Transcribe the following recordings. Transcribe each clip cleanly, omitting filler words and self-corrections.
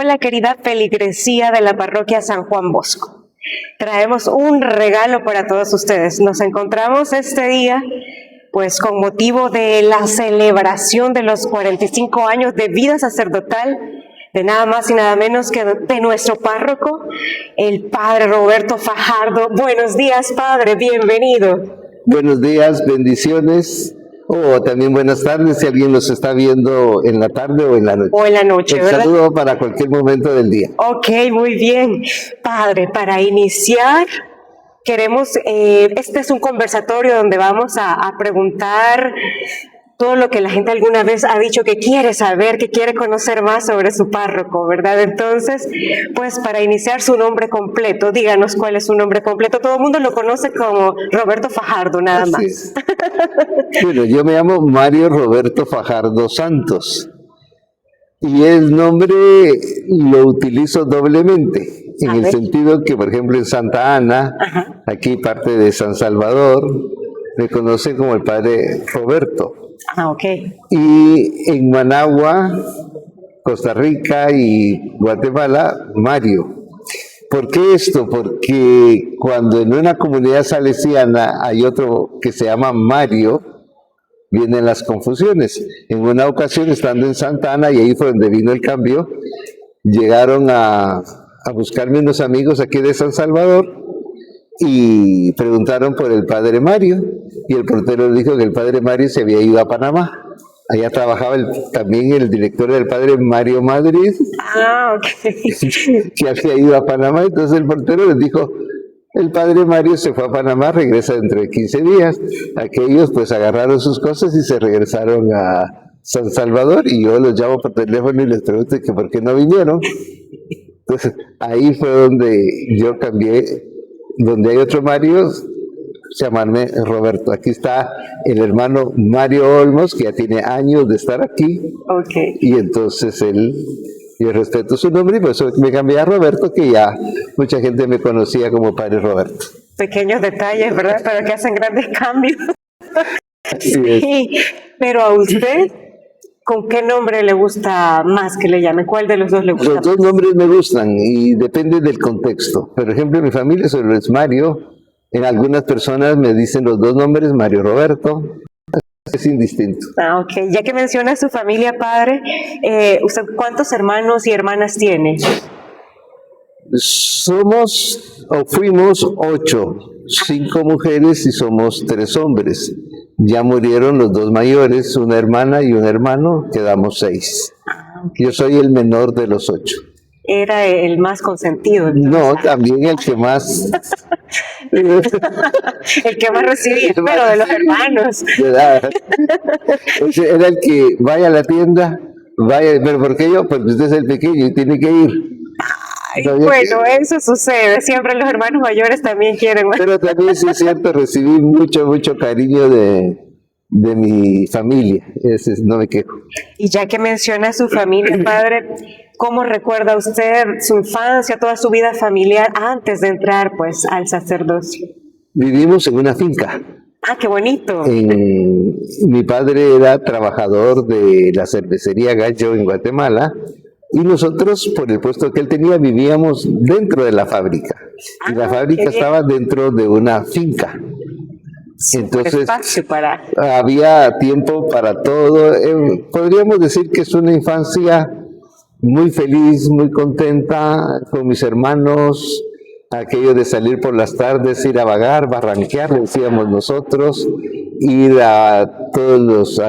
Hola, querida feligresía de la parroquia San Juan Bosco. Traemos un regalo para todos ustedes. Nos encontramos este día, pues con motivo de la celebración de los 45 años de vida sacerdotal de nada más y nada menos que de nuestro párroco, el padre Roberto Fajardo. Buenos días, padre, bienvenido. Buenos días, bendiciones. O también buenas tardes si alguien nos está viendo en la tarde o en la noche. O en la noche, ¿verdad? Un saludo para cualquier momento del día. Ok, muy bien. Padre, para iniciar, queremos, este es un conversatorio donde vamos a preguntar todo lo que la gente alguna vez ha dicho que quiere saber, que quiere conocer más sobre su párroco, ¿verdad? Entonces, pues para iniciar, su nombre completo, díganos cuál es su nombre completo. Todo el mundo lo conoce como Roberto Fajardo, nada Así más. es. Bueno, yo me llamo Mario Roberto Fajardo Santos y el nombre lo utilizo doblemente, en el sentido que, por ejemplo, en Santa Ana, aquí parte de San Salvador, me conocen como el padre Roberto. Ah, ok. Y en Managua, Costa Rica y Guatemala, Mario. ¿Por qué esto? Porque cuando en una comunidad salesiana hay otro que se llama Mario, vienen las confusiones. En una ocasión, estando en Santa Ana, y ahí fue donde vino el cambio, llegaron a buscarme unos amigos aquí de San Salvador y preguntaron por el padre Mario, y el portero dijo que el padre Mario se había ido a Panamá. Allá trabajaba también el director del padre Mario Madrid, que había ido a Panamá. Entonces el portero les dijo, el padre Mario se fue a Panamá, regresa dentro de 15 días. Aquellos pues agarraron sus cosas y se regresaron a San Salvador, y yo los llamo por teléfono y les pregunto que por qué no vinieron. Entonces ahí fue donde yo cambié, donde hay otro Mario, llamarme Roberto. Aquí está el hermano Mario Olmos, que ya tiene años de estar aquí. Okay. Y entonces yo respeto su nombre y por eso me cambié a Roberto, que ya mucha gente me conocía como padre Roberto. Pequeños detalles, ¿verdad? Pero que hacen grandes cambios. Sí, pero a usted, ¿con qué nombre le gusta más que le llamen? ¿Cuál de los dos le gusta Los dos nombres me gustan y depende del contexto. Por ejemplo, en mi familia solo es Mario. En algunas personas me dicen los dos nombres, Mario Roberto. Es indistinto. Ah, ok. Ya que menciona su familia, padre, ¿usted cuántos hermanos y hermanas tiene? Somos o fuimos 8, 5 mujeres y somos 3 hombres. Ya murieron los 2 mayores, una hermana y un hermano, quedamos 6. Yo soy el menor de los 8. Era el más consentido. Entonces. No, también el que más... el que más recibía, pero de los hermanos. Era el que vaya a la tienda, vaya, pero ¿por qué yo? Porque usted es el pequeño y tiene que ir. Bueno, eso sucede, siempre los hermanos mayores también quieren. Pero también sí es cierto, recibí mucho cariño de mi familia, no me quejo. Y ya que menciona su familia, padre, ¿cómo recuerda usted su infancia, toda su vida familiar antes de entrar pues al sacerdocio? Vivimos en una finca. Ah, qué bonito. Mi padre era trabajador de la cervecería Gallo en Guatemala, y nosotros, por el puesto que él tenía, vivíamos dentro de la fábrica. Y la fábrica estaba dentro de una finca. Entonces, había tiempo para todo. Podríamos decir que es una infancia muy feliz, muy contenta, con mis hermanos. Aquello de salir por las tardes, ir a vagar, barranquear, le decíamos nosotros, ir a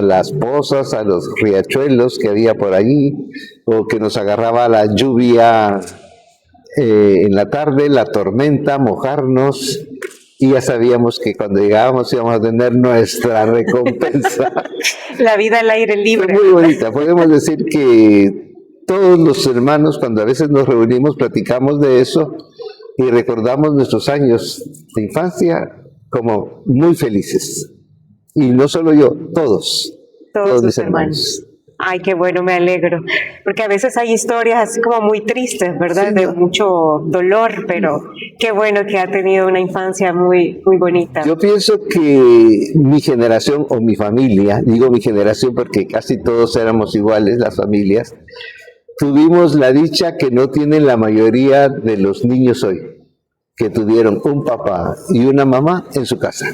las pozas, a los riachuelos que había por allí, o que nos agarraba la lluvia en la tarde, la tormenta, mojarnos, y ya sabíamos que cuando llegábamos íbamos a tener nuestra recompensa. La vida al aire libre. Muy bonita. Podemos decir que todos los hermanos, cuando a veces nos reunimos, platicamos de eso y recordamos nuestros años de infancia como muy felices. Y no solo yo, todos mis hermanos. Ay, qué bueno, me alegro. Porque a veces hay historias así como muy tristes, ¿verdad? Sí, de mucho dolor, pero qué bueno que ha tenido una infancia muy bonita. Yo pienso que mi generación o mi familia, digo mi generación porque casi todos éramos iguales, las familias, tuvimos la dicha que no tienen la mayoría de los niños hoy, que tuvieron un papá y una mamá en su casa.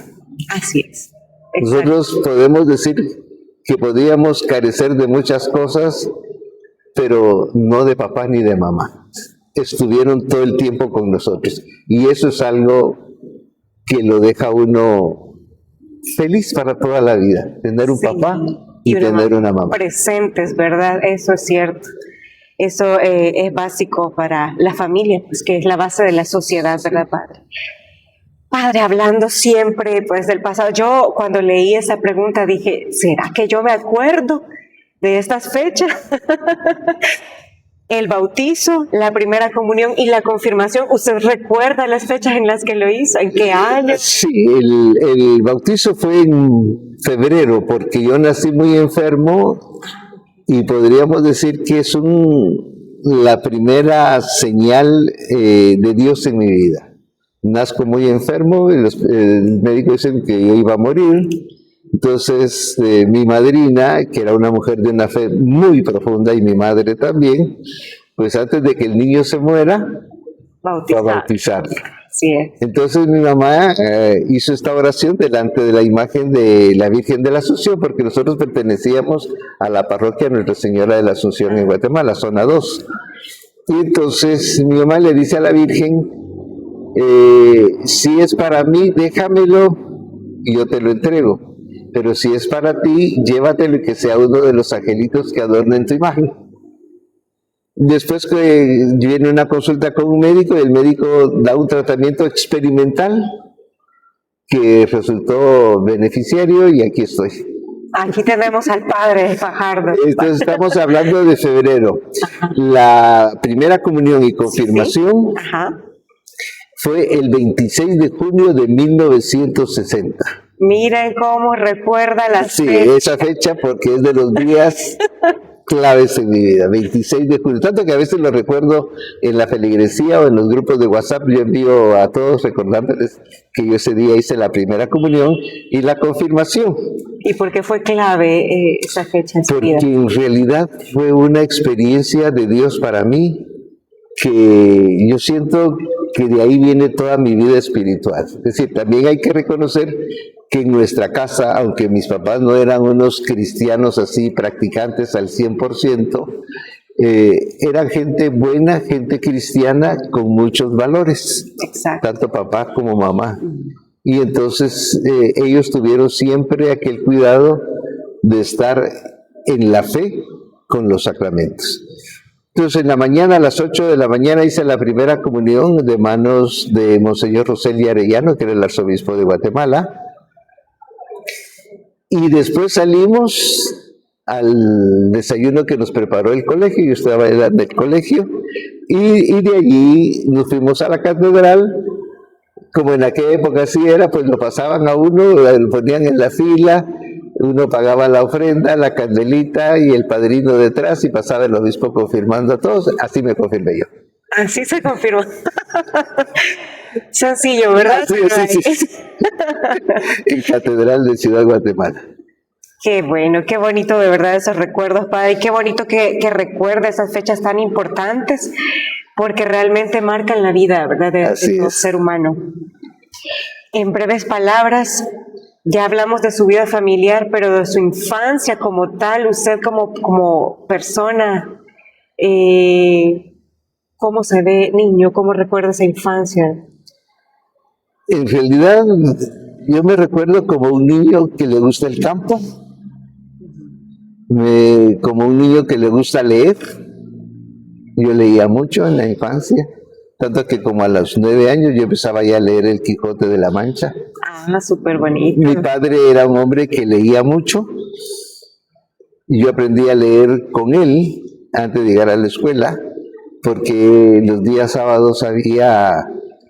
Así es. Nosotros podemos decir que podíamos carecer de muchas cosas, pero no de papá ni de mamá. Estuvieron todo el tiempo con nosotros. Y eso es algo que lo deja uno feliz para toda la vida. Tener un papá y tener una mamá. Presentes, ¿verdad? Eso es cierto. Eso es básico para la familia, pues, que es la base de la sociedad, ¿verdad, padre? Padre, hablando siempre pues del pasado, yo cuando leí esa pregunta dije, ¿será que yo me acuerdo de estas fechas? El bautizo, la primera comunión y la confirmación, ¿usted recuerda las fechas en las que lo hizo? ¿En qué año? Sí, el bautizo fue en febrero, porque yo nací muy enfermo y podríamos decir que es la primera señal de Dios en mi vida. Nazco muy enfermo, el médico dice que yo iba a morir. Entonces mi madrina, que era una mujer de una fe muy profunda, y mi madre también, pues antes de que el niño se muera, fue a bautizarlo. Sí es. Entonces mi mamá hizo esta oración delante de la imagen de la Virgen de la Asunción, porque nosotros pertenecíamos a la parroquia Nuestra Señora de la Asunción en Guatemala, zona 2. Y entonces mi mamá le dice a la Virgen, si es para mí, déjamelo y yo te lo entrego. Pero si es para ti, llévatelo y que sea uno de los angelitos que adornen tu imagen. Después que viene una consulta con un médico, y el médico da un tratamiento experimental que resultó beneficiario y aquí estoy. Aquí tenemos al padre Fajardo. Entonces estamos hablando de febrero. La primera comunión y confirmación fue el 26 de junio de 1960. Miren cómo recuerda la Sí, fecha. esa fecha porque es de los días claves en mi vida, 26 de junio. Tanto que a veces lo recuerdo en la feligresía o en los grupos de WhatsApp. Yo envío a todos recordándoles que yo ese día hice la primera comunión y la confirmación. ¿Y por qué fue clave esa fecha en su vida? Porque en realidad fue una experiencia de Dios para mí que yo siento que de ahí viene toda mi vida espiritual. Es decir, también hay que reconocer que en nuestra casa, aunque mis papás no eran unos cristianos así practicantes al 100%, eran gente buena, gente cristiana con muchos valores. Exacto. Tanto papá como mamá. Y entonces ellos tuvieron siempre aquel cuidado de estar en la fe con los sacramentos. Entonces en la mañana, a las 8 de la mañana, hice la primera comunión de manos de Monseñor Roseli Arellano, que era el arzobispo de Guatemala. Y después salimos al desayuno que nos preparó el colegio. Yo estaba en el colegio. Y de allí nos fuimos a la catedral. Como en aquella época así era, pues lo pasaban a uno, lo ponían en la fila. Uno pagaba la ofrenda, la candelita y el padrino detrás, y pasaba el obispo confirmando a todos. Así me confirmé yo. Así se confirmó. Sencillo, ¿verdad? Sí. En Catedral de Ciudad Guatemala. Qué bueno, qué bonito de verdad esos recuerdos, padre. Qué bonito que recuerde esas fechas tan importantes, porque realmente marcan la vida, ¿verdad?, de todo ser humano. En breves palabras, ya hablamos de su vida familiar, pero de su infancia como tal, usted como persona, ¿cómo se ve niño? ¿Cómo recuerda esa infancia? En realidad, yo me recuerdo como un niño que le gusta el campo, como un niño que le gusta leer. Yo leía mucho en la infancia, tanto que como a los 9 años yo empezaba ya a leer El Quijote de la Mancha. Ah, súper bonito. Mi padre era un hombre que leía mucho, y yo aprendí a leer con él antes de llegar a la escuela, porque los días sábados había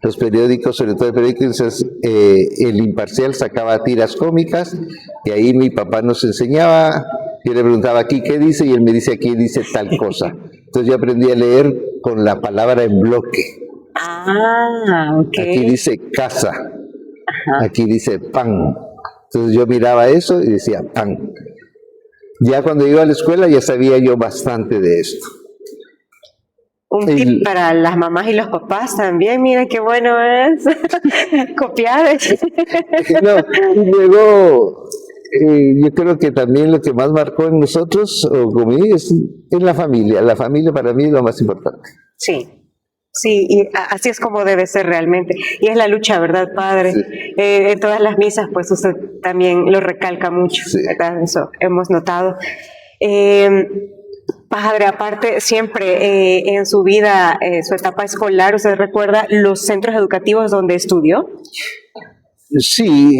los periódicos, sobre todo el periódico, el Imparcial sacaba tiras cómicas, y ahí mi papá nos enseñaba. Yo le preguntaba aquí qué dice, y él me dice aquí dice tal cosa. Entonces yo aprendí a leer con la palabra en bloque. Ah, ok. Aquí dice casa, aquí dice pan. Entonces yo miraba eso y decía pan. Ya cuando iba a la escuela ya sabía yo bastante de esto. Un tip para las mamás y los papás también, mira qué bueno es copiar. No, y luego yo creo que también lo que más marcó en nosotros, o conmigo, es en la familia. La familia para mí es lo más importante. Sí, sí, y así es como debe ser realmente. Y es la lucha, ¿verdad, padre? Sí. En todas las misas, pues usted también lo recalca mucho, Sí. ¿verdad? Eso hemos notado. Padre, aparte, siempre en su vida, su etapa escolar, ¿usted recuerda los centros educativos donde estudió? Sí,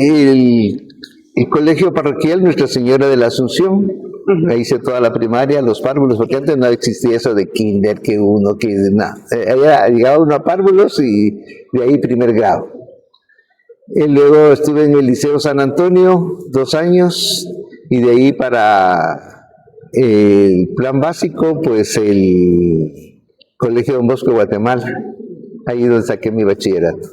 el colegio parroquial Nuestra Señora de la Asunción. Ahí hice toda la primaria, los párvulos, porque antes no existía eso de kinder, que uno, que nada. Llegaba uno a párvulos y de ahí primer grado. Y luego estuve en el Liceo San Antonio 2 años, y de ahí para el plan básico, pues el Colegio Don Bosco de Guatemala, ahí donde saqué mi bachillerato.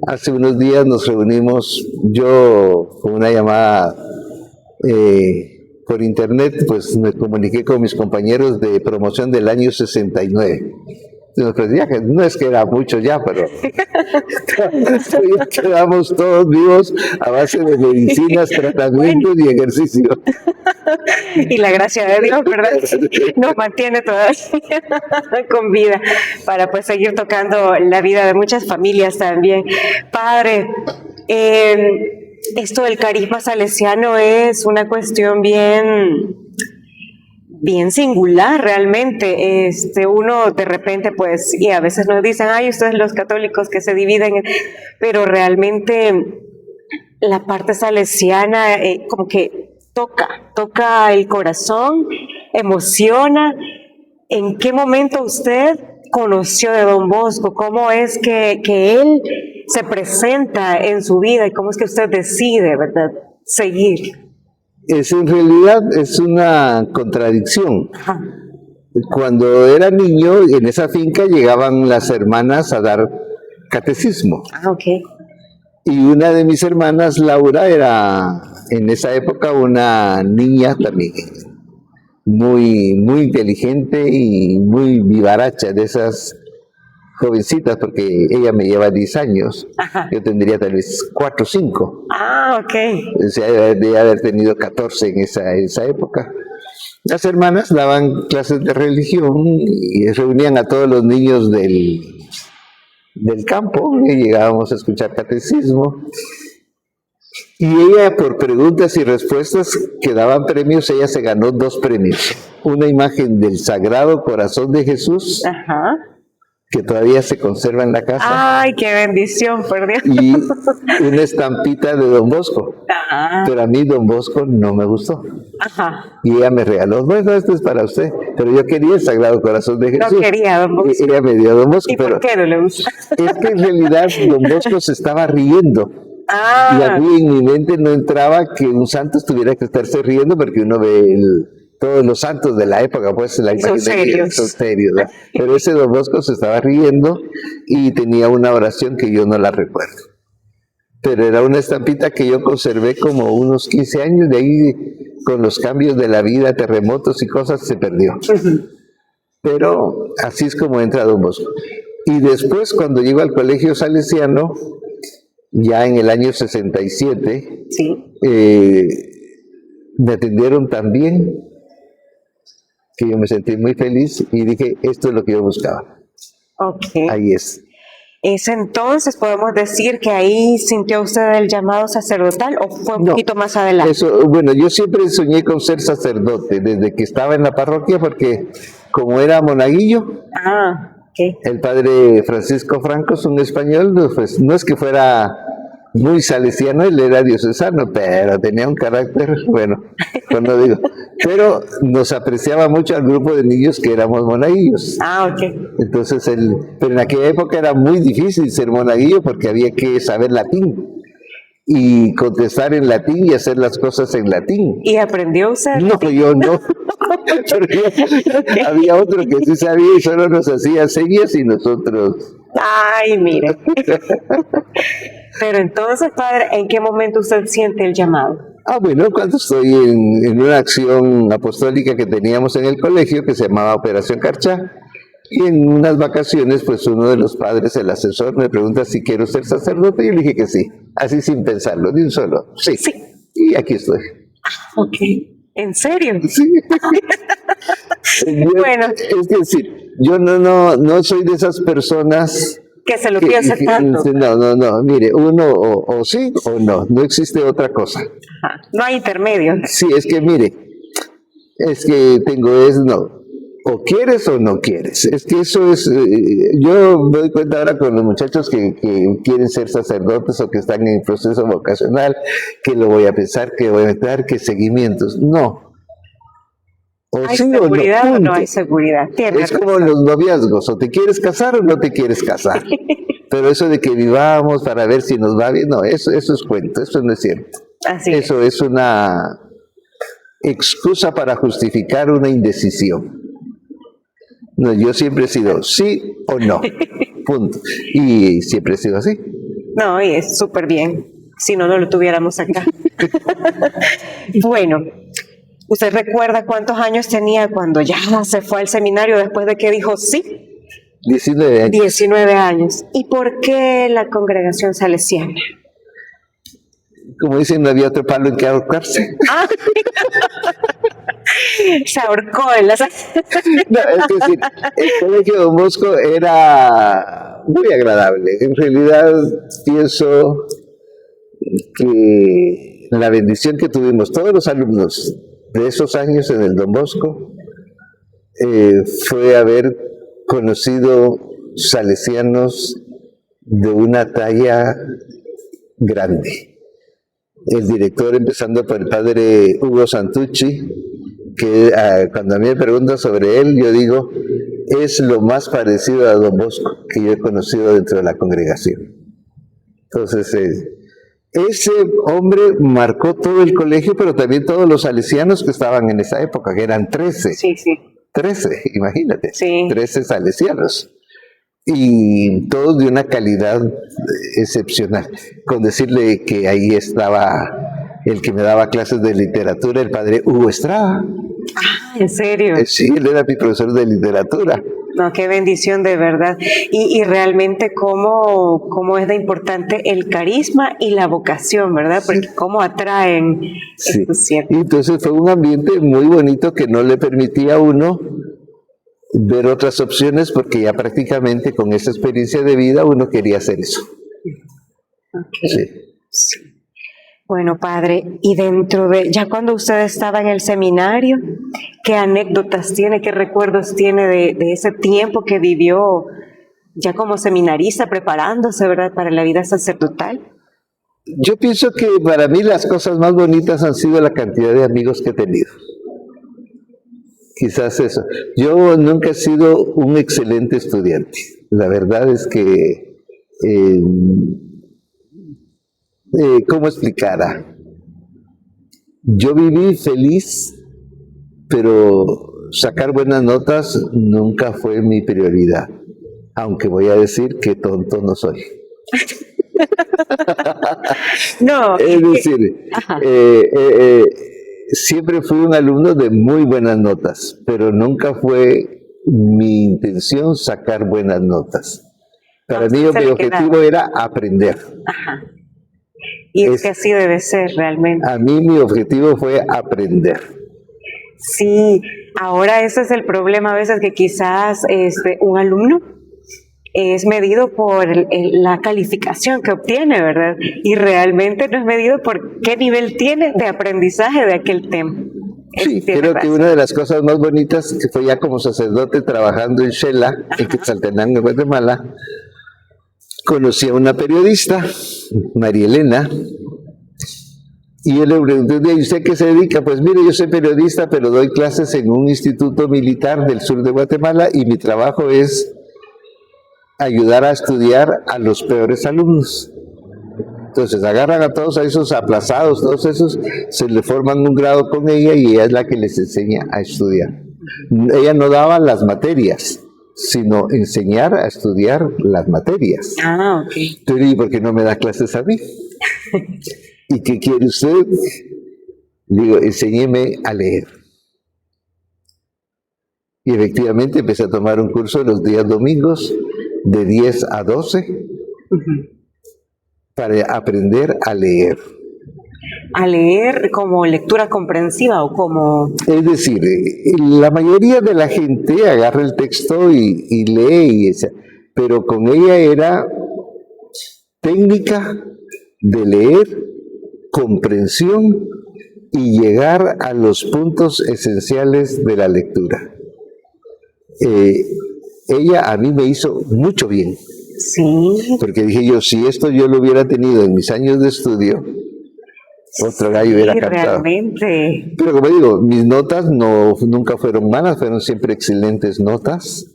Hace unos días nos reunimos, yo con una llamada por internet, pues me comuniqué con mis compañeros de promoción del año 69. Pues ya que no es que era mucho ya, pero quedamos todos vivos a base de medicinas, tratamientos y ejercicio. Y la gracia de Dios, ¿verdad? Nos mantiene todavía con vida para pues seguir tocando la vida de muchas familias también. Padre, esto del carisma salesiano es una cuestión bien singular realmente. Uno de repente pues, y a veces nos dicen, ay, ustedes los católicos que se dividen, pero realmente la parte salesiana como que toca el corazón, emociona. ¿En qué momento usted conoció de Don Bosco? ¿Cómo es que él se presenta en su vida y cómo es que usted decide, verdad, seguir? En realidad es una contradicción. Ajá. Cuando era niño, en esa finca llegaban las hermanas a dar catecismo. Ah, ok. Y una de mis hermanas, Laura, era en esa época una niña también muy, muy inteligente y muy vivaracha, de esas jovencitas, porque ella me lleva 10 años. Ajá. Yo tendría tal vez 4 o 5. Ah, ok. O sea, de haber tenido 14 en esa época. Las hermanas daban clases de religión y reunían a todos los niños del campo, y llegábamos a escuchar catecismo. Y ella, por preguntas y respuestas que daban premios, ella se ganó 2 premios. Una imagen del Sagrado Corazón de Jesús, Ajá. que todavía se conserva en la casa. Ay, qué bendición, por Dios. Y una estampita de Don Bosco. Ah, Pero a mí Don Bosco no me gustó. ajá. Y ella me regaló, bueno, esto es para usted. Pero yo quería el Sagrado Corazón de Jesús. No quería Don Bosco. Ella me dio Don Bosco. ¿Y pero por qué no le gusta? es que en realidad Don Bosco se estaba riendo. Y a Ah, mí en mi mente no entraba que un santo tuviera que estarse riendo, porque uno ve todos los santos de la época, pues la Son imagen de serios. son serios, ¿verdad? Pero ese Don Bosco se estaba riendo y tenía una oración que yo no la recuerdo. Pero era una estampita que yo conservé como unos 15 años, de ahí con los cambios de la vida, terremotos y cosas, se perdió. Pero así es como entra Don Bosco. Y después, cuando llego al colegio salesiano, ya en el año 67, sí. me atendieron tan bien que yo me sentí muy feliz y dije, esto es lo que yo buscaba. Ok. Ahí es. ¿Es entonces, podemos decir que ahí sintió usted el llamado sacerdotal o fue un No, poquito más adelante? Eso, bueno, yo siempre soñé con ser sacerdote desde que estaba en la parroquia, porque como era monaguillo, Ah, ok. el padre Francisco Franco es un español, pues no es que fuera muy salesiano, él era diocesano, pero tenía un carácter, bueno, pues no digo, pero nos apreciaba mucho al grupo de niños que éramos monaguillos. Ah, ok. Entonces, pero en aquella época era muy difícil ser monaguillo porque había que saber latín y contestar en latín y hacer las cosas en latín. ¿Y aprendió usted? No, yo no. Porque había otro que sí sabía y solo nos hacía señas y nosotros. Ay, mire. Pero entonces, padre, ¿en qué momento usted siente el llamado? Bueno, cuando estoy en una acción apostólica que teníamos en el colegio que se llamaba Operación Carchá, Y en unas vacaciones, pues uno de los padres, el asesor, me pregunta si quiero ser sacerdote, y yo le dije que sí, así sin pensarlo, de un solo, sí. Y aquí estoy. Ok, ¿en serio? Sí. Bueno. Es decir, yo no soy de esas personas que se lo piensa tanto. No, mire, uno o sí o no existe otra cosa. Ajá. No hay intermedio. Sí, es que mire, no, o quieres o no quieres. Es que eso es, yo me doy cuenta ahora con los muchachos que quieren ser sacerdotes o que están en proceso vocacional, que lo voy a pensar, que voy a dar, que seguimientos. No. O ¿Hay sí seguridad o no? O no hay seguridad? Es como los noviazgos, o te quieres casar o no te quieres casar. Pero eso de que vivamos para ver si nos va bien, no, eso es cuento, eso no es cierto. Así eso es una excusa para justificar una indecisión. No, yo siempre he sido sí o no, punto. Y siempre he sido así. No, y es súper bien, si no lo tuviéramos acá. Bueno, ¿usted recuerda cuántos años tenía cuando ya se fue al seminario después de que dijo sí? 19 años. 19 años. ¿Y por qué la congregación salesiana? Como dicen, no había otro palo en que ahorcarse. Se ahorcó en las... No, es decir, el colegio Don Bosco era muy agradable. En realidad pienso que la bendición que tuvimos todos los alumnos de esos años en el Don Bosco fue haber conocido salesianos de una talla grande. El director, empezando por el padre Hugo Santucci, que cuando a mí me preguntan sobre él, yo digo, es lo más parecido a Don Bosco que yo he conocido dentro de la congregación. Entonces, ese hombre marcó todo el colegio, pero también todos los salesianos que estaban en esa época, que eran 13. Sí, sí. 13, imagínate, sí. 13 salesianos. Y todos de una calidad excepcional. Con decirle que ahí estaba el que me daba clases de literatura, el padre Hugo Estrada. Ah, ¿en serio? Sí, él era mi profesor de literatura. No, qué bendición de verdad. Y realmente cómo es de importante el carisma y la vocación, ¿verdad? Porque cómo atraen. Sí. Y entonces fue un ambiente muy bonito que no le permitía a uno ver otras opciones, porque ya prácticamente con esa experiencia de vida uno quería hacer eso. Okay. Sí. Bueno, padre, y ya cuando usted estaba en el seminario, ¿qué anécdotas tiene, qué recuerdos tiene de ese tiempo que vivió ya como seminarista, preparándose, ¿verdad?, para la vida sacerdotal? Yo pienso que para mí las cosas más bonitas han sido la cantidad de amigos que he tenido. Quizás eso. Yo nunca he sido un excelente estudiante. La verdad es que, ¿cómo explicara? Yo viví feliz, pero sacar buenas notas nunca fue mi prioridad. Aunque voy a decir que tonto no soy. No. Es decir, siempre fui un alumno de muy buenas notas, pero nunca fue mi intención sacar buenas notas. Para mí mi objetivo era aprender. Ajá. Y es que así debe ser realmente. A mí mi objetivo fue aprender. Sí, ahora ese es el problema a veces, que quizás un alumno es medido por la calificación que obtiene, ¿verdad? Y realmente no es medido por qué nivel tiene de aprendizaje de aquel tema. Sí, creo que una de las cosas más bonitas que fue ya como sacerdote trabajando en Xela, en Quetzaltenango, Guatemala, conocí a una periodista, María Elena, y yo le pregunté, ¿y usted qué se dedica? Pues mire, yo soy periodista, pero doy clases en un instituto militar del sur de Guatemala y mi trabajo es ayudar a estudiar a los peores alumnos. Entonces agarran a todos a esos aplazados, todos esos, se le forman un grado con ella y ella es la que les enseña a estudiar. Ella no daba las materias, sino enseñar a estudiar las materias. Ah, ok. Entonces, ¿y por qué no me da clases a mí? ¿Y qué quiere usted? Digo, enséñeme a leer. Y efectivamente empecé a tomar un curso los días domingos de 10 a 12 para aprender a leer. ¿A leer como lectura comprensiva o como...? Es decir, la mayoría de la gente agarra el texto y lee, pero con ella era técnica de leer, comprensión y llegar a los puntos esenciales de la lectura. Ella a mí me hizo mucho bien. Sí. Porque dije yo, si esto yo lo hubiera tenido en mis años de estudio, otro gallo hubiera cantado. Realmente. Pero como digo, mis notas nunca fueron malas, fueron siempre excelentes notas,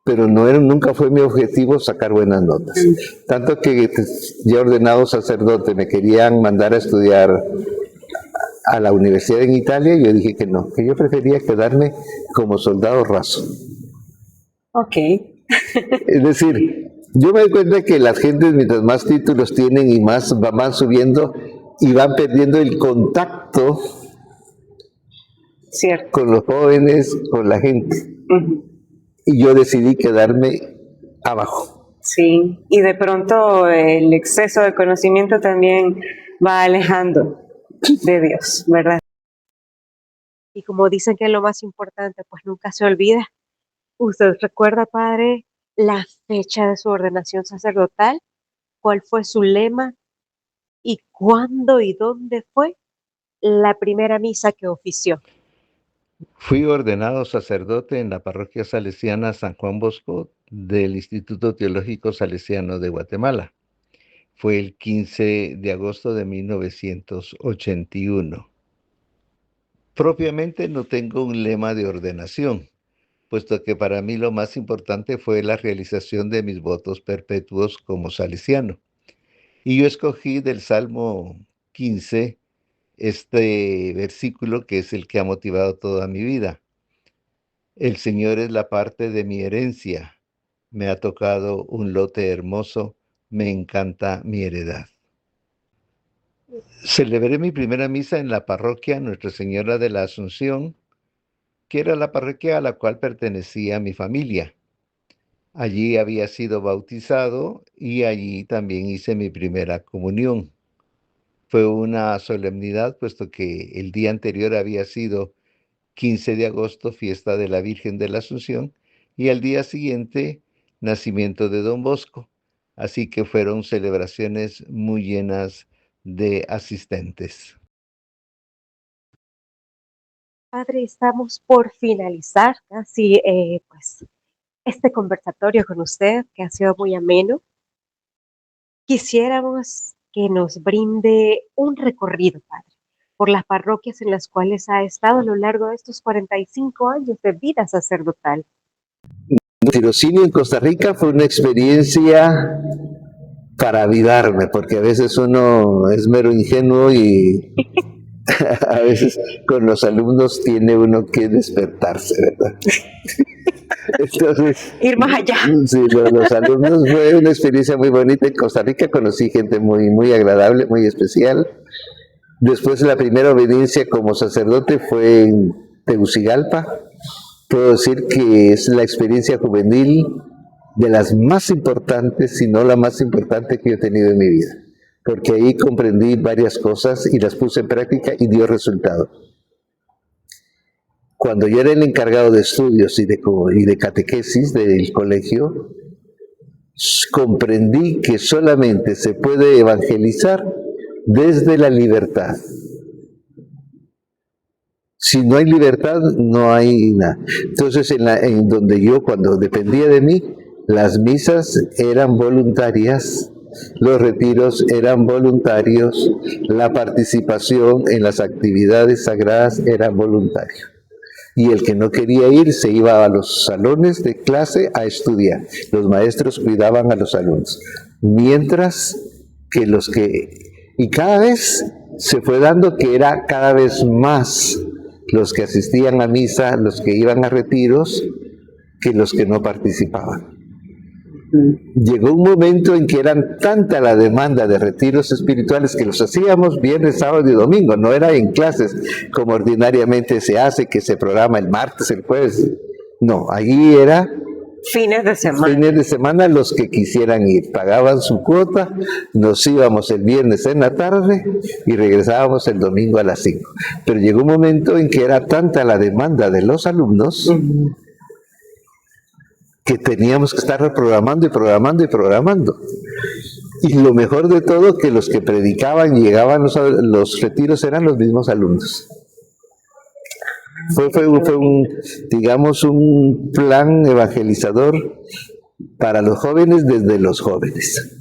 pero nunca fue mi objetivo sacar buenas notas. Tanto que ya ordenado sacerdote me querían mandar a estudiar a la universidad en Italia, y yo dije que no, que yo prefería quedarme como soldado raso. Ok. Es decir, yo me doy cuenta que las gentes mientras más títulos tienen y más van subiendo y van perdiendo el contacto Cierto. con los jóvenes, con la gente. Y yo decidí quedarme abajo. Sí, y de pronto el exceso de conocimiento también va alejando de Dios, ¿verdad? Y como dicen que es lo más importante, pues nunca se olvida. ¿Usted recuerda, padre, la fecha de su ordenación sacerdotal? ¿Cuál fue su lema? ¿Y cuándo y dónde fue la primera misa que ofició? Fui ordenado sacerdote en la parroquia salesiana San Juan Bosco del Instituto Teológico Salesiano de Guatemala. Fue el 15 de agosto de 1981. Propiamente no tengo un lema de ordenación, puesto que para mí lo más importante fue la realización de mis votos perpetuos como salesiano. Y yo escogí del Salmo 15 este versículo que es el que ha motivado toda mi vida. El Señor es la parte de mi herencia, me ha tocado un lote hermoso, me encanta mi heredad. Celebré mi primera misa en la parroquia Nuestra Señora de la Asunción, que era la parroquia a la cual pertenecía mi familia. Allí había sido bautizado y allí también hice mi primera comunión. Fue una solemnidad, puesto que el día anterior había sido 15 de agosto, fiesta de la Virgen de la Asunción, y al día siguiente, nacimiento de Don Bosco. Así que fueron celebraciones muy llenas de asistentes. Padre, estamos por finalizar casi pues, este conversatorio con usted, que ha sido muy ameno. Quisiéramos que nos brinde un recorrido, Padre, por las parroquias en las cuales ha estado a lo largo de estos 45 años de vida sacerdotal. El tirocinio en Costa Rica fue una experiencia para avivarme, porque a veces uno es mero ingenuo y a veces con los alumnos tiene uno que despertarse, ¿verdad? Entonces, Ir más allá. Sí, los alumnos fue una experiencia muy bonita en Costa Rica, conocí gente muy, muy agradable, muy especial. Después la primera obediencia como sacerdote fue en Tegucigalpa. Puedo decir que es la experiencia juvenil de las más importantes, si no la más importante que yo he tenido en mi vida, porque ahí comprendí varias cosas y las puse en práctica y dio resultado. Cuando yo era el encargado de estudios y de catequesis del colegio, comprendí que solamente se puede evangelizar desde la libertad. Si no hay libertad, no hay nada. Entonces, en donde yo, cuando dependía de mí, las misas eran voluntarias, los retiros eran voluntarios, la participación en las actividades sagradas era voluntaria. Y el que no quería ir se iba a los salones de clase a estudiar. Los maestros cuidaban a los alumnos. Mientras que y cada vez se fue dando que era cada vez más los que asistían a misa, los que iban a retiros, que los que no participaban. Llegó un momento en que eran tanta la demanda de retiros espirituales que los hacíamos viernes, sábado y domingo, no era en clases como ordinariamente se hace, que se programa el martes, el jueves. No, allí era Fines de semana. fines de semana los que quisieran ir. Pagaban su cuota, nos íbamos el viernes en la tarde y regresábamos el domingo a las 5. Pero llegó un momento en que era tanta la demanda de los alumnos que teníamos que estar programando y programando y programando. Y lo mejor de todo, que los que predicaban y llegaban los retiros eran los mismos alumnos. Fue digamos, un plan evangelizador para los jóvenes desde los jóvenes.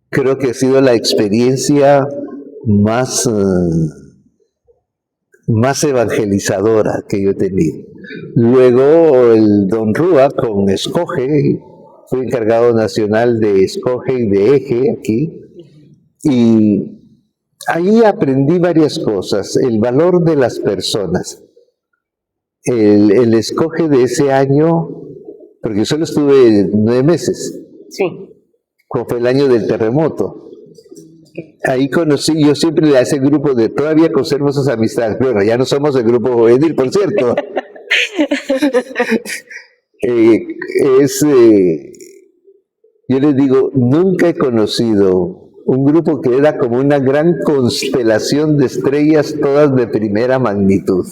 Creo que ha sido la experiencia más evangelizadora que yo he tenido. Luego el don Rúa con Escoge, fui encargado nacional de Escoge y de Eje aquí, y ahí aprendí varias cosas, el valor de las personas. El Escoge de ese año, porque solo estuve 9 meses, Sí. como fue el año del terremoto. Ahí conocí, yo siempre a ese grupo todavía conservo esas amistades. Bueno, ya no somos el grupo juvenil, por cierto. Yo les digo, nunca he conocido un grupo que era como una gran constelación de estrellas, todas de primera magnitud.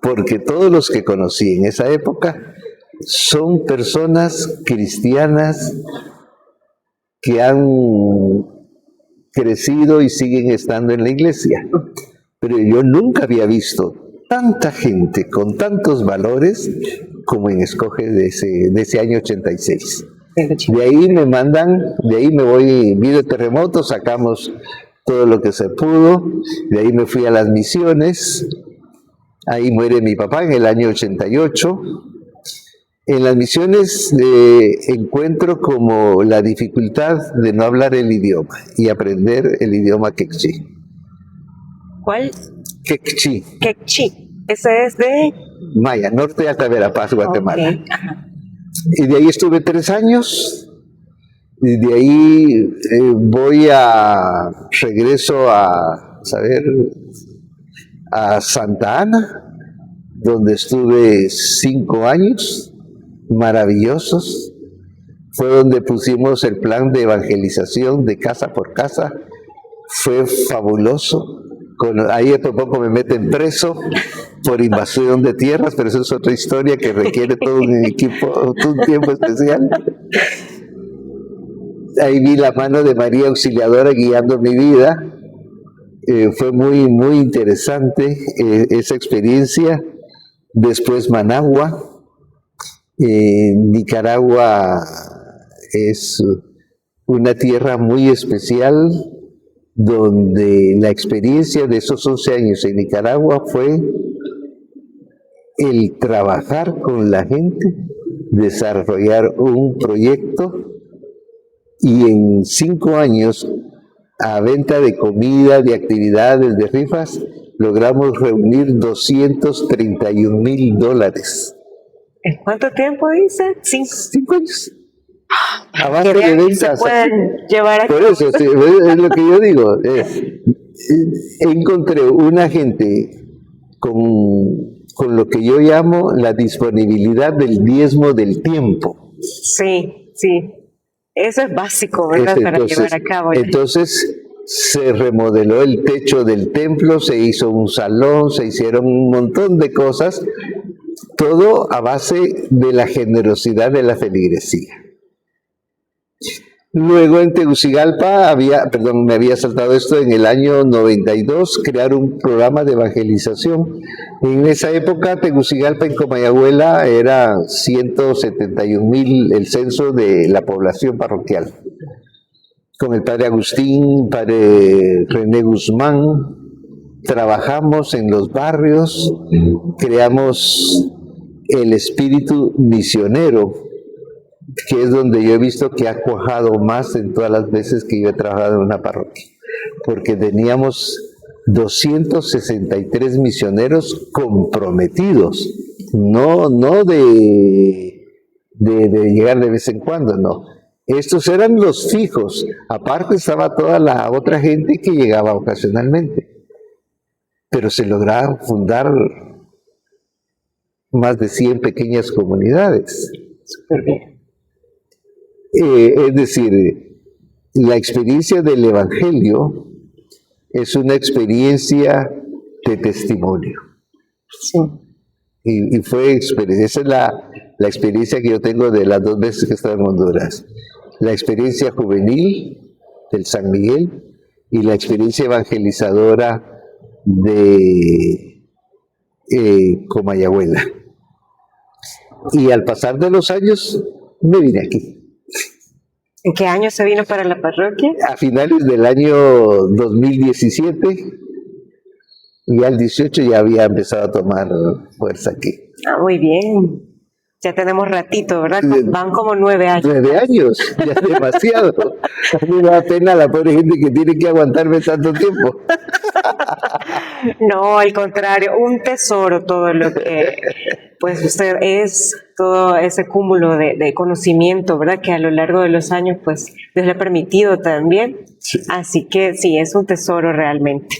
Porque todos los que conocí en esa época son personas cristianas que han crecido y siguen estando en la iglesia. Pero yo nunca había visto tanta gente con tantos valores como en Escoge de ese año 86. De ahí me mandan, de ahí me voy, vino el terremoto, sacamos todo lo que se pudo, de ahí me fui a las misiones, ahí muere mi papá en el año 88. En las misiones encuentro como la dificultad de no hablar el idioma y aprender el idioma quechí. ¿Cuál? Quechí. Quechí. Ese es de... Maya, norte de Alta Verapaz, Guatemala. Okay. Ajá. Y de ahí estuve 3 años, y de ahí regreso a Santa Ana, donde estuve 5 años, maravillosos. Fue donde pusimos el plan de evangelización de casa por casa, fue fabuloso. Ahí por poco me meten preso por invasión de tierras, pero eso es otra historia que requiere todo un equipo, un tiempo especial. Ahí vi la mano de María Auxiliadora guiando mi vida. Fue muy, muy interesante esa experiencia. Después Managua. Nicaragua es una tierra muy especial, donde la experiencia de esos 11 años en Nicaragua fue el trabajar con la gente, desarrollar un proyecto, y en 5 años, a venta de comida, de actividades, de rifas, logramos reunir $231,000. ¿En cuánto tiempo dice? 5 años. A base de ventas. Se pueden llevar a Por eso, sí, es lo que yo digo. Encontré una gente con lo que yo llamo la disponibilidad del diezmo del tiempo. Sí, sí. Eso es básico, ¿verdad? Para llevar a cabo. Entonces, se remodeló el techo del templo, se hizo un salón, se hicieron un montón de cosas, todo a base de la generosidad de la feligresía. Luego en Tegucigalpa me había saltado esto en el año 92, crear un programa de evangelización. En esa época Tegucigalpa en Comayagüela era 171,000 el censo de la población parroquial. Con el padre Agustín, padre René Guzmán, trabajamos en los barrios, creamos el espíritu misionero, que es donde yo he visto que ha cuajado más en todas las veces que yo he trabajado en una parroquia, porque teníamos 263 misioneros comprometidos, no de llegar de vez en cuando, no. Estos eran los fijos, aparte estaba toda la otra gente que llegaba ocasionalmente, pero se lograba fundar más de 100 pequeñas comunidades. Súper bien. Es decir, la experiencia del Evangelio es una experiencia de testimonio. Sí. Y esa es la experiencia que yo tengo de las 2 veces que he estado en Honduras. La experiencia juvenil del San Miguel y la experiencia evangelizadora de Comayagüela. Y al pasar de los años, me vine aquí. ¿En qué año se vino para la parroquia? A finales del año 2017, y al 18 ya había empezado a tomar fuerza aquí. Ah, muy bien. Ya tenemos ratito, ¿verdad? Van como 9 años. 9 años, ya es demasiado. A mí me da pena la pobre gente que tiene que aguantarme tanto tiempo. No, al contrario, un tesoro todo lo que pues usted es, todo ese cúmulo de conocimiento, ¿verdad? Que a lo largo de los años pues Dios le ha permitido también. Sí. Así que sí, es un tesoro realmente.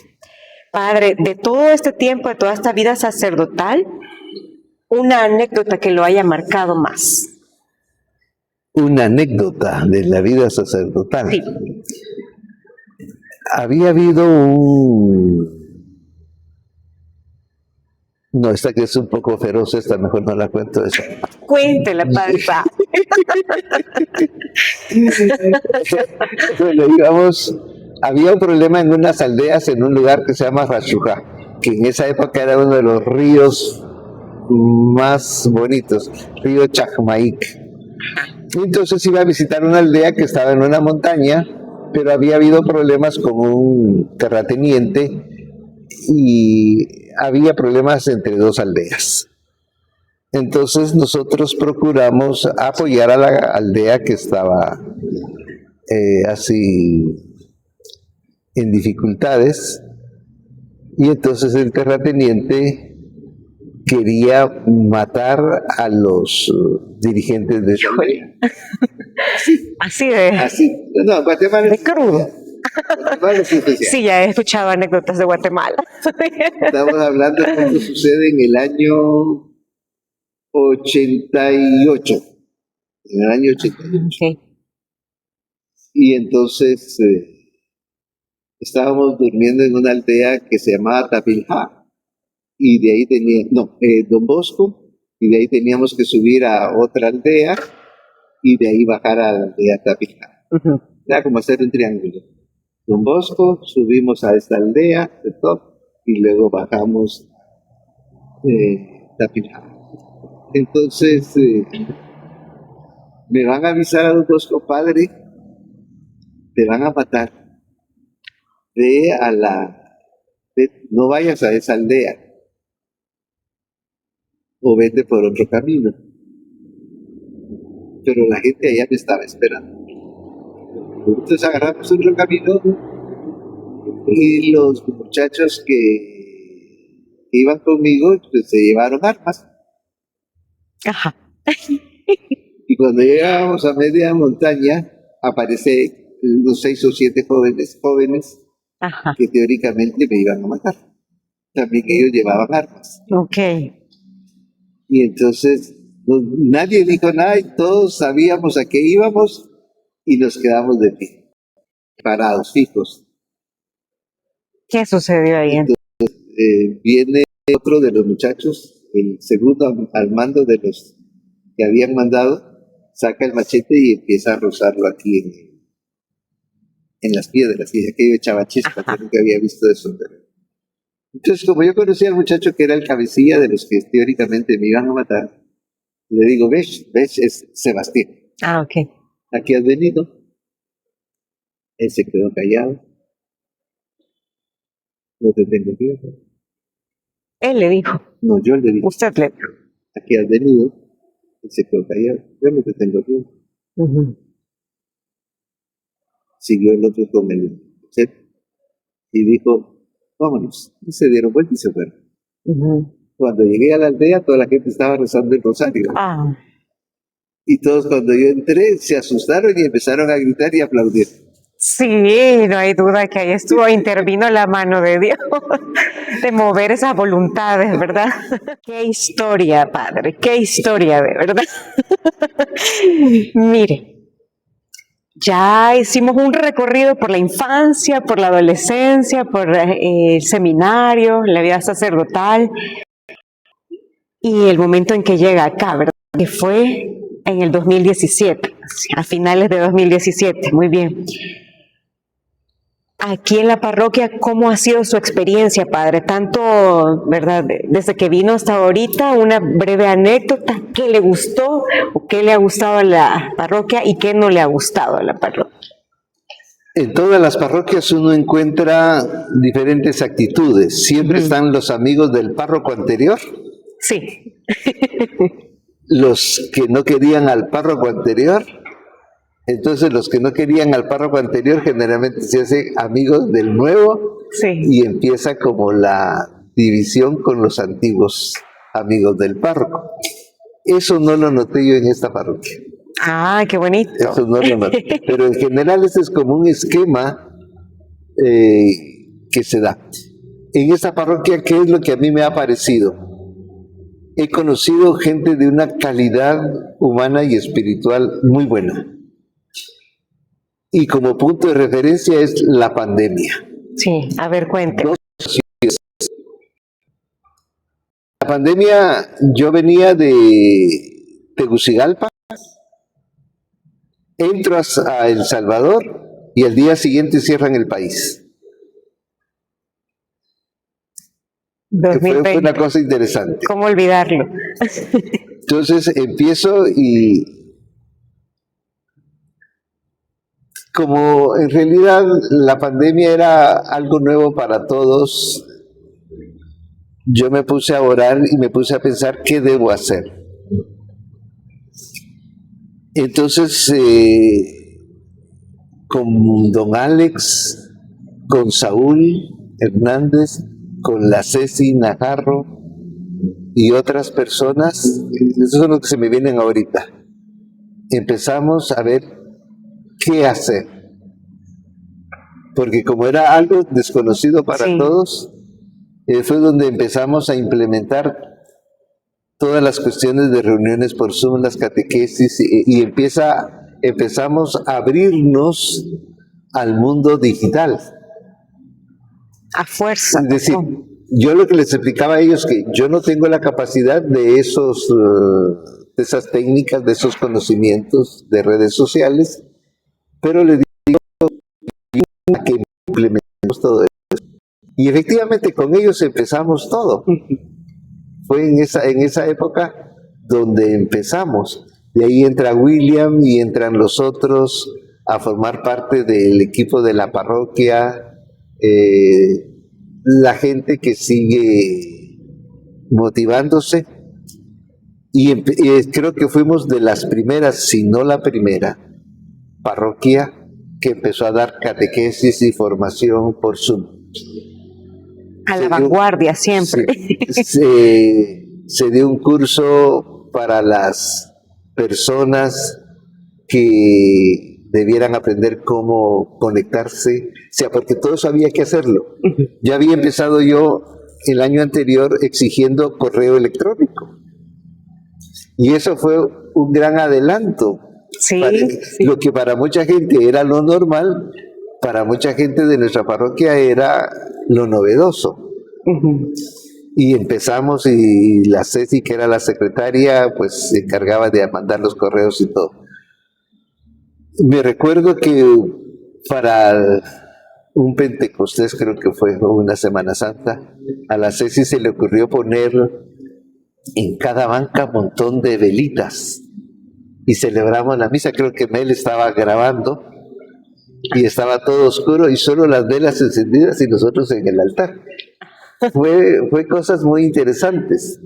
Padre, de todo este tiempo, de toda esta vida sacerdotal, una anécdota que lo haya marcado más. Una anécdota de la vida sacerdotal. Sí. Había habido un... No, esta que es un poco feroz, esta mejor no la cuento. Esa. Cuéntela, padre. Bueno, digamos, había un problema en unas aldeas en un lugar que se llama Rachujá, que en esa época era uno de los ríos más bonitos, río Chacmaic. Entonces iba a visitar una aldea que estaba en una montaña, pero había habido problemas con un terrateniente y había problemas entre 2 aldeas. Entonces nosotros procuramos apoyar a la aldea que estaba así en dificultades, y entonces el terrateniente quería matar a los dirigentes de su aldea. Así de... Así. No, Guatemala de crudo. Guatemala es especial. Sí, ya he escuchado anécdotas de Guatemala. Estamos hablando de cuando sucede en el año 88. En el año 88. Okay. Y entonces estábamos durmiendo en una aldea que se llamaba Tapilja. Y de ahí Don Bosco, y de ahí teníamos que subir a otra aldea y de ahí bajar a la aldea Tapilja. Era como hacer un triángulo. Don Bosco, subimos a esta aldea de top y luego bajamos Tapilja. Entonces me van a avisar a Don Bosco, padre, te van a matar. No vayas a esa aldea. O vete por otro camino. Pero la gente allá me estaba esperando. Entonces agarramos otro camino y los muchachos que iban conmigo pues, se llevaron armas. Ajá. Y cuando llegábamos a media montaña, aparece unos 6 o 7 jóvenes Ajá. que teóricamente me iban a matar. También ellos llevaban armas. Ok. Y entonces nadie dijo nada y todos sabíamos a qué íbamos y nos quedamos de pie, parados, fijos. ¿Qué sucedió ahí? Viene otro de los muchachos, el segundo al mando de los que habían mandado, saca el machete y empieza a rozarlo aquí en las piedras, y aquello echaba chispas, yo nunca había visto eso. Entonces, como yo conocía al muchacho que era el cabecilla de los que teóricamente me iban a matar, le digo, ves, es Sebastián. Ah, ok. Aquí has venido. Él se quedó callado. No te tengo miedo. Él le dijo. No, yo le dije. Usted le dijo. Aquí has venido. Él se quedó callado. Yo no te tengo miedo. Siguió el otro con el set y dijo, vámonos. Y se dieron vuelta y se fueron. Cuando llegué a la aldea, toda la gente estaba rezando el rosario. Ah. Y todos cuando yo entré se asustaron y empezaron a gritar y a aplaudir. Sí, no hay duda que ahí intervino la mano de Dios. de mover esas voluntades, ¿verdad? Qué historia, padre, qué historia, de verdad. Mire, ya hicimos un recorrido por la infancia, por la adolescencia, por el seminario, la vida sacerdotal y el momento en que llega acá, ¿verdad? Que fue en el 2017, a finales de 2017, muy bien. Aquí en la parroquia, ¿cómo ha sido su experiencia, padre? Tanto, ¿verdad? Desde que vino hasta ahorita, una breve anécdota, ¿qué le gustó o qué le ha gustado a la parroquia y qué no le ha gustado a la parroquia? En todas las parroquias uno encuentra diferentes actitudes. Siempre están los amigos del párroco anterior, Sí, los que no querían al párroco anterior. Entonces los que no querían al párroco anterior generalmente se hacen amigos del nuevo sí. y empieza como la división con los antiguos amigos del párroco. Eso no lo noté yo en esta parroquia. Ah, qué bonito. Eso no lo noté. Pero en general ese es como un esquema que se da. En esta parroquia, ¿qué es lo que a mí me ha parecido? He conocido gente de una calidad humana y espiritual muy buena. Y como punto de referencia es la pandemia. Sí, a ver, cuénteme. La pandemia, yo venía de Tegucigalpa, entro a El Salvador y al día siguiente cierran el país. Fue 2020. una cosa interesante. ¿Cómo olvidarlo? Entonces empiezo y como en realidad la pandemia era algo nuevo para todos, yo me puse a orar y me puse a pensar qué debo hacer. Entonces, con don Alex, con Saúl Hernández, con la Ceci Najarro y otras personas, esos son los que se me vienen ahorita, empezamos a ver qué hacer. Porque como era algo desconocido para Sí. todos, fue donde empezamos a implementar todas las cuestiones de reuniones por Zoom, las catequesis, y empezamos a abrirnos al mundo digital. A fuerza. Es decir, yo lo que les explicaba a ellos que yo no tengo la capacidad de de esas técnicas, de esos conocimientos de redes sociales, pero les digo que implementemos todo eso. Y efectivamente con ellos empezamos todo. Fue en esa época donde empezamos. De ahí entra William y entran los otros a formar parte del equipo de la parroquia, la gente que sigue motivándose. Y creo que fuimos de las primeras, si no la primera, parroquia que empezó a dar catequesis y formación por Zoom. A la vanguardia siempre. Se dio un curso para las personas que debieran aprender cómo conectarse, o sea, porque todo eso había que hacerlo. Ya había empezado yo el año anterior exigiendo correo electrónico. Y eso fue un gran adelanto. Sí, sí. Lo que para mucha gente era lo normal, para mucha gente de nuestra parroquia era lo novedoso. Y empezamos y la Ceci, que era la secretaria, pues se encargaba de mandar los correos y todo. Me recuerdo que para un Pentecostés, creo que fue una Semana Santa, a la Ceci se le ocurrió poner en cada banca un montón de velitas y celebramos la misa. Creo que Mel estaba grabando y estaba todo oscuro y solo las velas encendidas y nosotros en el altar. Fue cosas muy interesantes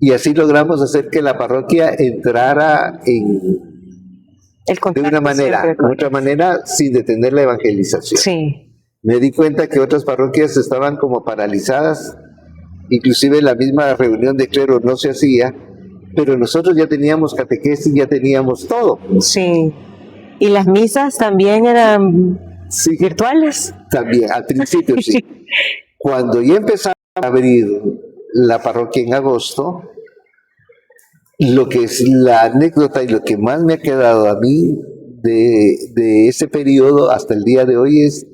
y así logramos hacer que la parroquia entrara de otra manera sin detener la evangelización. Sí. Me di cuenta que otras parroquias estaban como paralizadas, inclusive la misma reunión de clero no se hacía, pero nosotros ya teníamos catequesis, ya teníamos todo. Sí. ¿Y las misas también eran virtuales? También, al principio sí. Cuando ya empezamos abrir la parroquia en agosto, lo que es la anécdota y lo que más me ha quedado a mí de ese periodo hasta el día de hoy es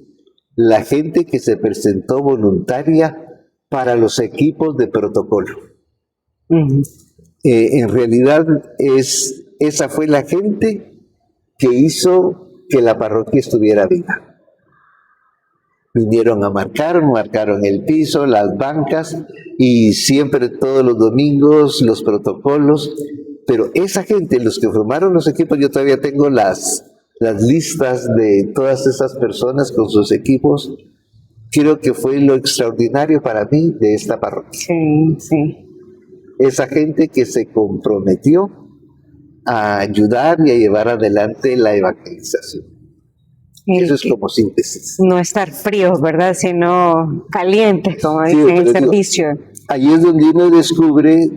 la gente que se presentó voluntaria para los equipos de protocolo. En realidad esa fue la gente que hizo que la parroquia estuviera viva. Vinieron a marcaron el piso, las bancas y siempre todos los domingos los protocolos. Pero esa gente, los que formaron los equipos, yo todavía tengo las listas de todas esas personas con sus equipos. Creo que fue lo extraordinario para mí de esta parroquia. Sí, sí. Esa gente que se comprometió a ayudar y a llevar adelante la evangelización. Eso es como síntesis. No estar fríos, ¿verdad? Sino calientes, como dicen en el servicio. Ahí es donde uno descubre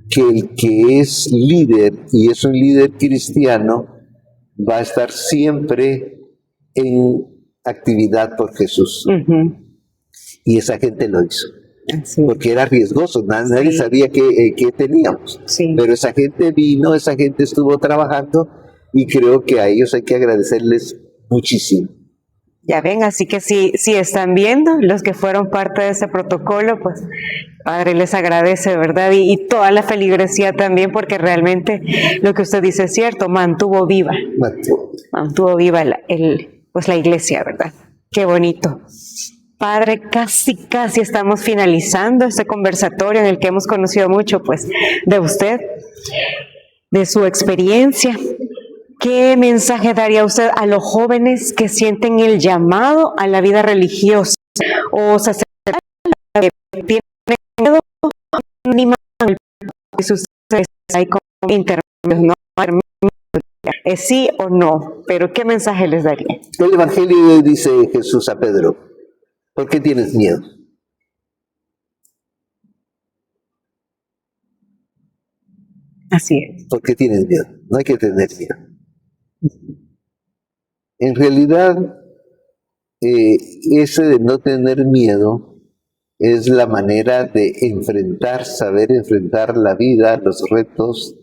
que el que es líder, y es un líder cristiano, va a estar siempre en actividad por Jesús. Y esa gente lo hizo. Sí. Porque era riesgoso, nadie sabía qué teníamos. Sí. Pero esa gente vino, esa gente estuvo trabajando y creo que a ellos hay que agradecerles muchísimo. Ya ven, así que si están viendo los que fueron parte de ese protocolo, pues Padre les agradece, ¿verdad? Y toda la feligresía también, porque realmente lo que usted dice es cierto, mantuvo viva la iglesia, ¿verdad? Qué bonito. Padre, casi estamos finalizando este conversatorio en el que hemos conocido mucho, pues, de usted, de su experiencia. ¿Qué mensaje daría usted a los jóvenes que sienten el llamado a la vida religiosa o sacerdotal, que tienen miedo, si ustedes hay como intermedios, ¿no? ¿Es sí o no? Pero ¿qué mensaje les daría? El Evangelio dice Jesús a Pedro: ¿por qué tienes miedo? Así es. ¿Por qué tienes miedo? No hay que tener miedo. En realidad, ese de no tener miedo es la manera de saber enfrentar la vida, los retos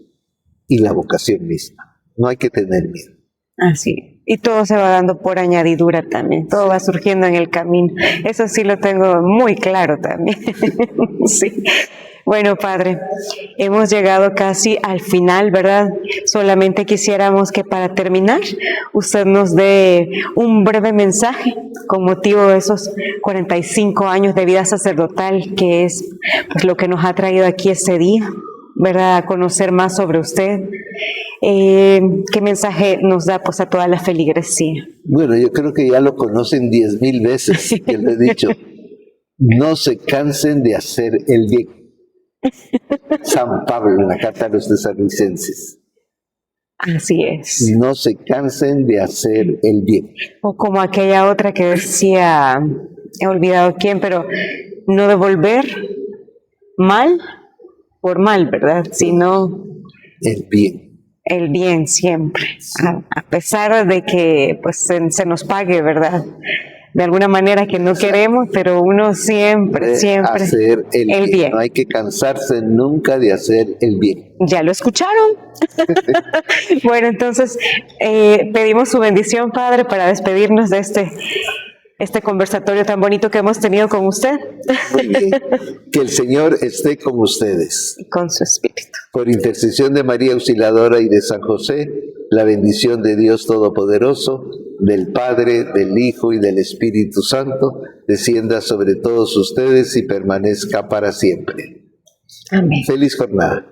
y la vocación misma. No hay que tener miedo. Así. Y todo se va dando por añadidura también. Todo va surgiendo en el camino. Eso sí lo tengo muy claro también. Sí. Bueno, Padre, hemos llegado casi al final, ¿verdad? Solamente quisiéramos que para terminar usted nos dé un breve mensaje con motivo de esos 45 años de vida sacerdotal, que es pues lo que nos ha traído aquí este día, ¿verdad? A conocer más sobre usted. ¿Qué mensaje nos da pues a toda la feligresía? Bueno, yo creo que ya lo conocen 10,000 veces, que le he dicho. No se cansen de hacer el bien. San Pablo en la carta a los tesalonicenses. Así es. No se cansen de hacer el bien. O como aquella otra que decía, he olvidado quién, pero no devolver mal por mal, ¿verdad? Sino el bien. El bien siempre, sí. A pesar de que pues se nos pague, ¿verdad? De alguna manera que no queremos, pero uno siempre hacer el bien. No hay que cansarse nunca de hacer el bien. ¿Ya lo escucharon? Bueno, entonces pedimos su bendición, Padre, para despedirnos de este conversatorio tan bonito que hemos tenido con usted. Muy bien. Que el Señor esté con ustedes. Y con su espíritu. Por intercesión de María Auxiliadora y de San José, la bendición de Dios Todopoderoso, del Padre, del Hijo y del Espíritu Santo, descienda sobre todos ustedes y permanezca para siempre. Amén. Feliz jornada.